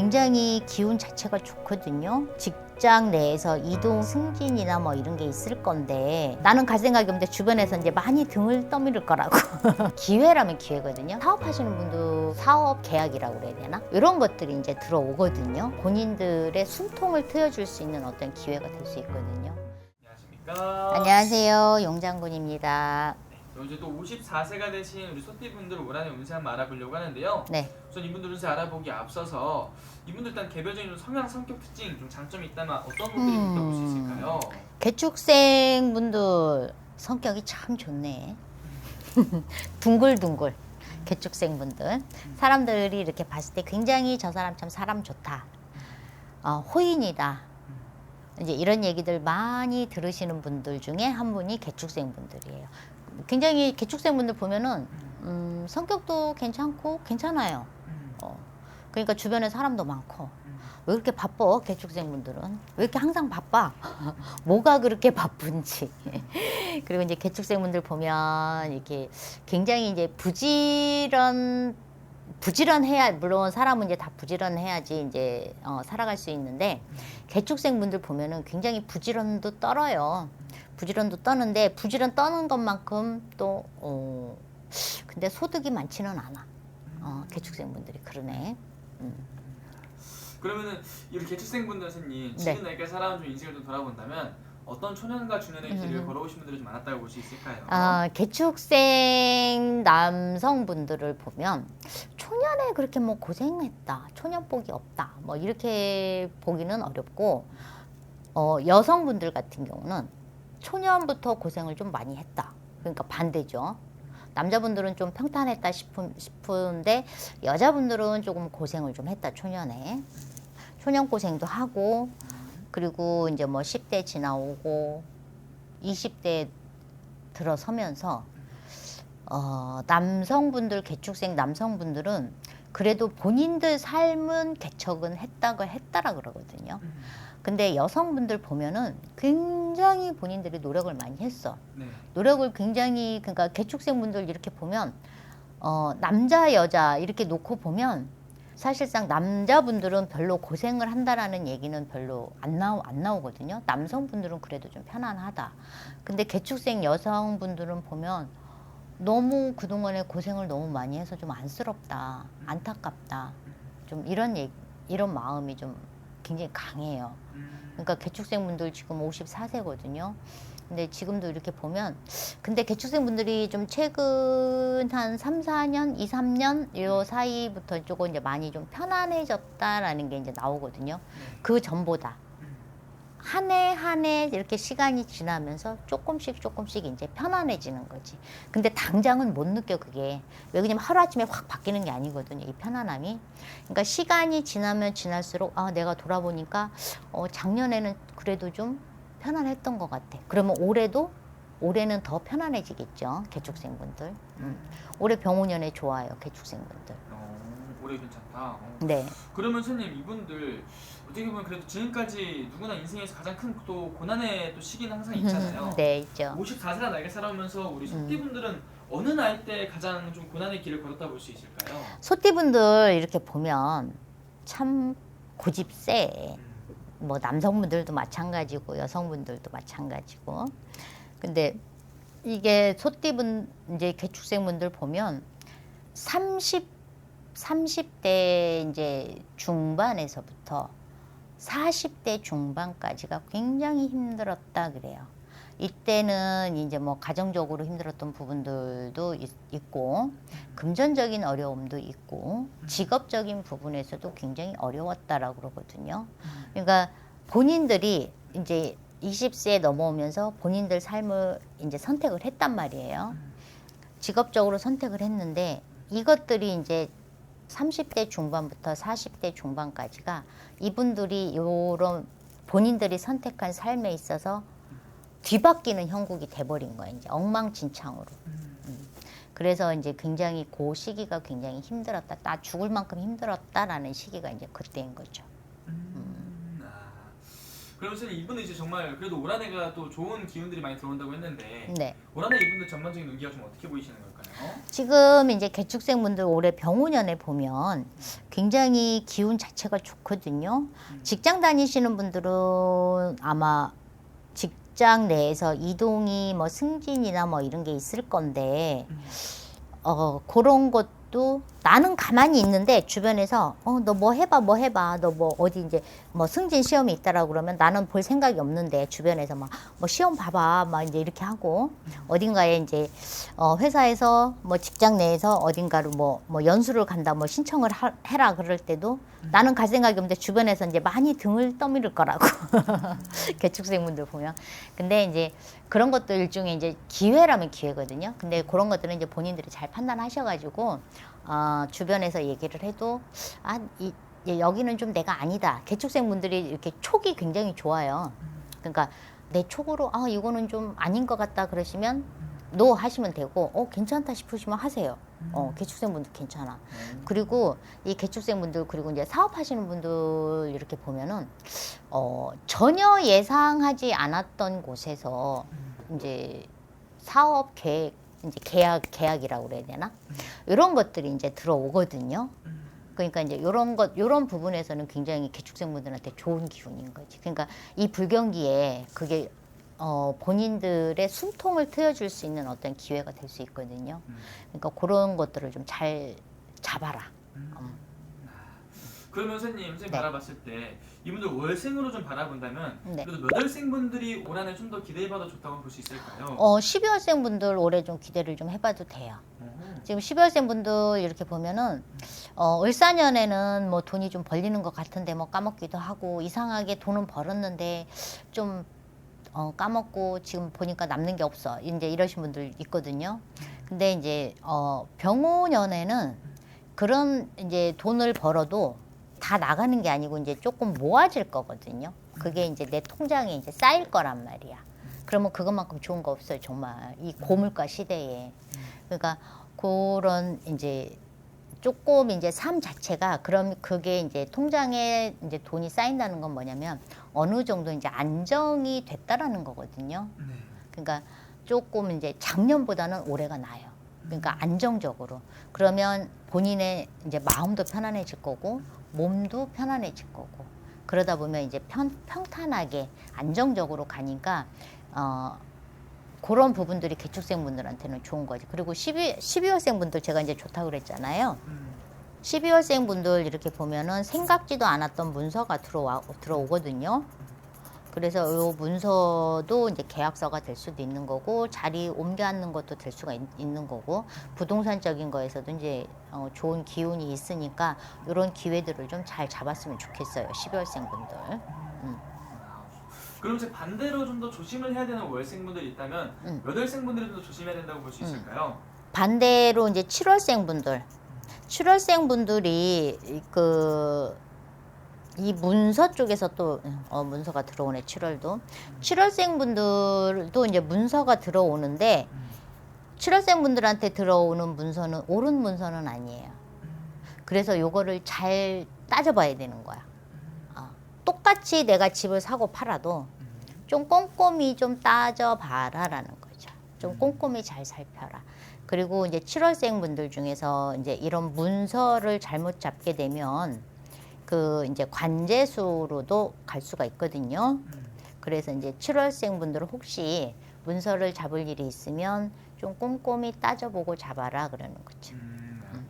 굉장히 기운 자체가 좋거든요. 직장 내에서 이동 승진이나 뭐 이런 게 있을 건데 나는 갈 생각이 없는데 주변에서 이제 많이 등을 떠밀을 거라고. 기회라면 기회거든요. 사업하시는 분도 사업 계약이라고 그래야 되나? 이런 것들이 이제 들어오거든요. 본인들의 숨통을 트여줄 수 있는 어떤 기회가 될 수 있거든요. 안녕하십니까. 안녕하세요. 용장군입니다. 이제 또 54세가 되신 우리 소띠분들 올한해 운세 한번 알아보려고 하는데요. 네. 우선 이분들 운세 알아보기 앞서서 이분들 일단 개별적인 성향, 성격 특징, 좀 장점이 있다면 어떤 것들이 느껴볼 수 있을까요? 개축생 분들 성격이 참 좋네. 둥글둥글. 개축생 분들 사람들이 이렇게 봤을 때 굉장히 저 사람 참 사람 좋다. 호인이다. 이제 이런 얘기들 많이 들으시는 분들 중에 한 분이 개축생 분들이에요. 굉장히 개축생 분들 보면은 성격도 괜찮고 괜찮아요. 그러니까 주변에 사람도 많고. 왜 그렇게 바빠? 개축생 분들은 왜 이렇게 항상 바빠? 뭐가 그렇게 바쁜지. 그리고 이제 개축생 분들 보면 이렇게 굉장히 이제 부지런해야, 물론 사람은 이제 다 부지런해야지 이제 살아갈 수 있는데, 개축생 분들 보면은 굉장히 부지런도 떨어요. 부지런도 떠는데 부지런 떠는 것만큼 또 근데 소득이 많지는 않아. 개축생 분들이 그러네. 그러면은 이 개축생분들 선생님 지금 나이까지 살아온 좀 인생을 좀 돌아본다면 어떤 초년과 중년의 길을 걸어오신 분들이 좀 많았다고 볼 수 있을까요? 개축생 남성분들을 보면 초년에 그렇게 뭐 고생했다, 초년복이 없다, 뭐 이렇게 보기는 어렵고, 여성분들 같은 경우는 초년부터 고생을 좀 많이 했다. 그러니까 반대죠. 남자분들은 좀 평탄했다 싶은데 여자분들은 조금 고생을 좀 했다, 초년에. 초년 고생도 하고, 그리고 이제 뭐 10대 지나오고 20대 들어서면서 남성분들, 개축생 남성분들은 그래도 본인들 삶은 개척은 했다라 그러거든요. 근데 여성분들 보면은 굉장히 본인들이 노력을 많이 했어. 네. 노력을 굉장히, 그러니까 개축생분들 이렇게 보면 남자 여자 이렇게 놓고 보면 사실상 남자분들은 별로 고생을 한다라는 얘기는 별로 안 나오거든요. 남성분들은 그래도 좀 편안하다. 근데 개축생 여성분들은 보면 너무 그동안에 고생을 너무 많이 해서 좀 안쓰럽다, 안타깝다, 좀 이런 마음이 좀 굉장히 강해요. 그러니까 개축생분들 지금 54세거든요. 근데 지금도 이렇게 보면, 근데 개축생분들이 좀 최근 한 3, 4년, 2, 3년 요 사이부터 조금 이제 많이 좀 편안해졌다라는 게 이제 나오거든요. 그 전보다 한 해 한 해 이렇게 시간이 지나면서 조금씩 이제 편안해지는 거지. 근데 당장은 못 느껴, 그게. 왜 그러냐면 하루아침에 확 바뀌는 게 아니거든요, 이 편안함이. 그러니까 시간이 지나면 지날수록 내가 돌아보니까 작년에는 그래도 좀 편안했던 것 같아. 그러면 올해는 더 편안해지겠죠, 개축생분들. 올해 병오년에 좋아요, 개축생분들. 올해 괜찮다. 네. 그러면 선생님 이분들 어떻게 보면 그래도 지금까지 누구나 인생에서 가장 큰 또 고난의 또 시기는 항상 있잖아요. 네, 있죠. 54세가 나이가 살아오면서 우리 소띠분들은 어느 나이 때 가장 좀 고난의 길을 걸었다 볼 수 있을까요? 소띠분들 이렇게 보면 참 고집 세. 뭐 남성분들도 마찬가지고 여성분들도 마찬가지고. 근데 이게 소띠분 이제 개축생분들 보면 30대 이제 중반에서부터 40대 중반까지가 굉장히 힘들었다 그래요. 이때는 이제 뭐 가정적으로 힘들었던 부분들도 있고, 금전적인 어려움도 있고, 직업적인 부분에서도 굉장히 어려웠다라고 그러거든요. 그러니까 본인들이 이제 20세에 넘어오면서 본인들 삶을 이제 선택을 했단 말이에요. 직업적으로 선택을 했는데 이것들이 이제 30대 중반부터 40대 중반까지가 이분들이 요런 본인들이 선택한 삶에 있어서 뒤바뀌는 형국이 돼버린 거예요. 이제 엉망진창으로. 그래서 이제 굉장히 그 시기가 굉장히 힘들었다. 나 죽을 만큼 힘들었다라는 시기가 이제 그때인 거죠. 그러면 선생님 이분은 이제 정말 그래도 올 한해가 또 좋은 기운들이 많이 들어온다고 했는데, 네. 올 한해 이분들 전반적인 운기가 좀 어떻게 보이시는 걸까요? 지금 이제 개축생분들 올해 병우년에 보면 굉장히 기운 자체가 좋거든요. 직장 다니시는 분들은 아마 직장 내에서 이동이 뭐 승진이나 뭐 이런 게 있을 건데, 그런 것도 나는 가만히 있는데 주변에서 너 뭐 해봐 너 뭐 어디 이제 뭐 승진 시험이 있다라고 그러면 나는 볼 생각이 없는데 주변에서 막 뭐 시험 봐봐 막 이제 이렇게 하고 어딘가에 이제 회사에서 뭐 직장 내에서 어딘가로 뭐 연수를 간다 뭐 신청을 해라 그럴 때도 나는 갈 생각이 없는데 주변에서 이제 많이 등을 떠밀을 거라고 개축생분들 보면. 근데 이제 그런 것들 일종의 이제 기회라면 기회거든요. 근데 그런 것들은 이제 본인들이 잘 판단하셔가지고 주변에서 얘기를 해도 여기는 좀 내가 아니다. 개축생분들이 이렇게 촉이 굉장히 좋아요. 그러니까 내 촉으로 이거는 좀 아닌 것 같다 그러시면 노 하시면 되고 괜찮다 싶으시면 하세요. 개축생분들 괜찮아. 그리고 이 개축생분들 그리고 이제 사업하시는 분들 이렇게 보면은 전혀 예상하지 않았던 곳에서 이제 사업 계획 이제 계약이라고 그래야 되나? 이런 것들이 이제 들어오거든요. 그러니까 이제 요런 부분에서는 굉장히 개축생분들한테 좋은 기운인 거지. 그러니까 이 불경기에 그게 본인들의 숨통을 트여줄 수 있는 어떤 기회가 될 수 있거든요. 그러니까 그런 것들을 좀 잘 잡아라. 그러면 선생님 네. 바라봤을 때 이분들 월생으로 좀 바라본다면 네. 그래도 몇 월생분들이 올 한해 좀 더 기대해봐도 좋다고 볼 수 있을까요? 12월생 분들 올해 좀 기대를 좀 해봐도 돼요. 지금 12월생 분들 이렇게 보면은 을사년에는 뭐 돈이 좀 벌리는 것 같은데 뭐 까먹기도 하고 이상하게 돈은 벌었는데 좀 까먹고 지금 보니까 남는 게 없어. 이제 이러신 분들 있거든요. 근데 이제 병오년에는 그런 이제 돈을 벌어도 다 나가는 게 아니고 이제 조금 모아질 거거든요. 그게 이제 내 통장에 이제 쌓일 거란 말이야. 그러면 그것만큼 좋은 거 없어요, 정말. 이 고물가 시대에. 그러니까 그런 이제 조금 이제 삶 자체가 그럼 그게 이제 통장에 이제 돈이 쌓인다는 건 뭐냐면 어느 정도 이제 안정이 됐다라는 거거든요. 그러니까 조금 이제 작년보다는 올해가 나아요. 그러니까 안정적으로. 그러면 본인의 이제 마음도 편안해질 거고 몸도 편안해질 거고 그러다 보면 이제 평탄하게 안정적으로 가니까 그런 부분들이 개축생분들한테는 좋은 거지. 그리고 12월생분들 제가 이제 좋다고 그랬잖아요. 12월생분들 이렇게 보면은 생각지도 않았던 문서가 들어오거든요. 그래서 요 문서도 이제 계약서가 될 수도 있는 거고 자리 옮겨 앉는 것도 될 수가 있는 거고 부동산적인 거에서도 이제 좋은 기운이 있으니까 이런 기회들을 좀 잘 잡았으면 좋겠어요. 12월생분들. 그럼 이제 반대로 좀 더 조심을 해야 되는 월생분들이 있다면 몇 월생분들이 좀 더 조심해야 된다고 볼 수 있을까요? 반대로 이제 7월생분들. 7월생분들이 이 문서 쪽에서 또 문서가 들어오네. 7월도 7월생분들도 이제 문서가 들어오는데 7월생분들한테 들어오는 문서는 옳은 문서는 아니에요. 그래서 요거를 잘 따져봐야 되는 거야. 똑같이 내가 집을 사고 팔아도 좀 꼼꼼히 좀 따져봐라라는 거죠. 좀 꼼꼼히 잘 살펴라. 그리고 이제 7월생분들 중에서 이제 이런 문서를 잘못 잡게 되면 이제 관제수로도 갈 수가 있거든요. 그래서 이제 7월생분들은 혹시 문서를 잡을 일이 있으면 좀 꼼꼼히 따져보고 잡아라 그러는 거죠.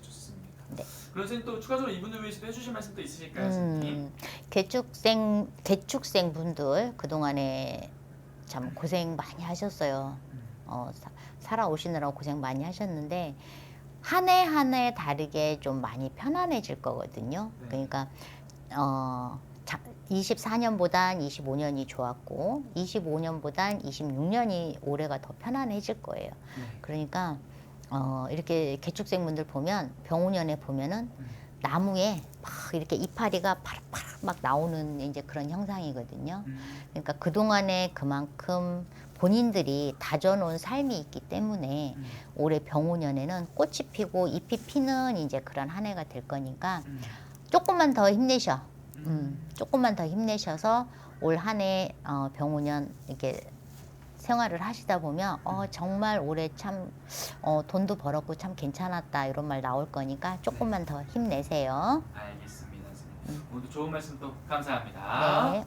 좋습니다. 네. 그럼 선생님 또 추가적으로 이분들 위해서 해주실 말씀도 있으실까요, 선생님? 개축생분들 그동안에 참 고생 많이 하셨어요. 살아오시느라고 고생 많이 하셨는데 한 해 한 해 다르게 좀 많이 편안해질 거거든요. 그러니까 24년보단 25년이 좋았고 25년보단 26년이 올해가 더 편안해질 거예요. 그러니까 이렇게 개축생분들 보면 병우년에 보면은 나무에 막 이렇게 이파리가 파락파락 막 나오는 이제 그런 형상이거든요. 그러니까 그동안에 그만큼 본인들이 다져놓은 삶이 있기 때문에 올해 병우년에는 꽃이 피고 잎이 피는 이제 그런 한 해가 될 거니까 조금만 더 힘내셔. 조금만 더 힘내셔서 올 한 해 병우년 이렇게 생활을 하시다 보면 정말 올해 참 돈도 벌었고 참 괜찮았다 이런 말 나올 거니까 조금만 더 힘내세요. 알겠습니다, 선생님. 오늘 좋은 말씀 또 감사합니다. 네.